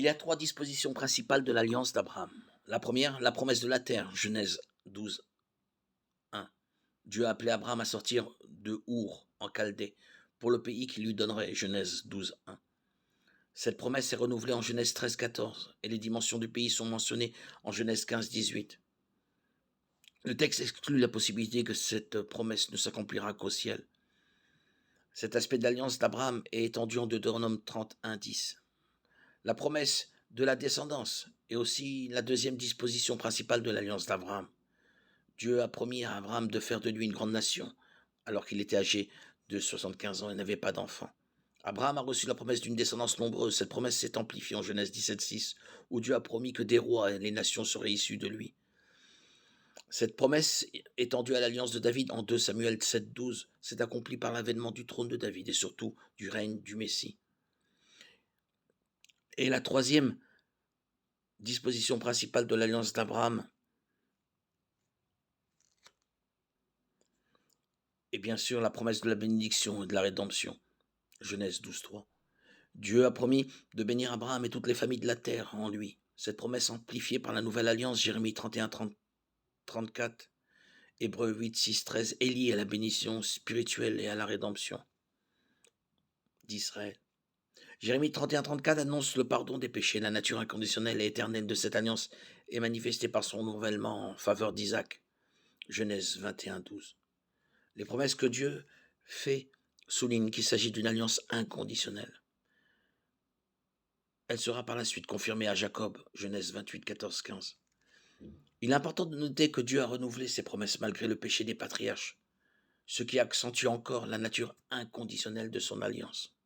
Il y a trois dispositions principales de l'alliance d'Abraham. La première, la promesse de la terre, Genèse 12, 1. Dieu a appelé Abraham à sortir de Our, en Chaldée, pour le pays qu'il lui donnerait, Genèse 12, 1. Cette promesse est renouvelée en Genèse 13, 14, et les dimensions du pays sont mentionnées en Genèse 15, 18. Le texte exclut la possibilité que cette promesse ne s'accomplira qu'au ciel. Cet aspect de l'alliance d'Abraham est étendu en Deutéronome 31, 10. La promesse de la descendance est aussi la deuxième disposition principale de l'alliance d'Abraham. Dieu a promis à Abraham de faire de lui une grande nation, alors qu'il était âgé de 75 ans et n'avait pas d'enfant. Abraham a reçu la promesse d'une descendance nombreuse. Cette promesse s'est amplifiée en Genèse 17, 6, où Dieu a promis que des rois et les nations seraient issus de lui. Cette promesse, étendue à l'alliance de David en 2 Samuel 7, 12, s'est accomplie par l'avènement du trône de David et surtout du règne du Messie. Et la troisième disposition principale de l'alliance d'Abraham est bien sûr la promesse de la bénédiction et de la rédemption. Genèse 12, 3. Dieu a promis de bénir Abraham et toutes les familles de la terre en lui. Cette promesse amplifiée par la nouvelle alliance, Jérémie 31, 34, Hébreux 8, 6, 13, est liée à la bénédiction spirituelle et à la rédemption d'Israël. Jérémie 31, 34 annonce le pardon des péchés. La nature inconditionnelle et éternelle de cette alliance est manifestée par son renouvellement en faveur d'Isaac. Genèse 21, 12. Les promesses que Dieu fait soulignent qu'il s'agit d'une alliance inconditionnelle. Elle sera par la suite confirmée à Jacob, Genèse 28, 14, 15. Il est important de noter que Dieu a renouvelé ses promesses malgré le péché des patriarches, ce qui accentue encore la nature inconditionnelle de son alliance.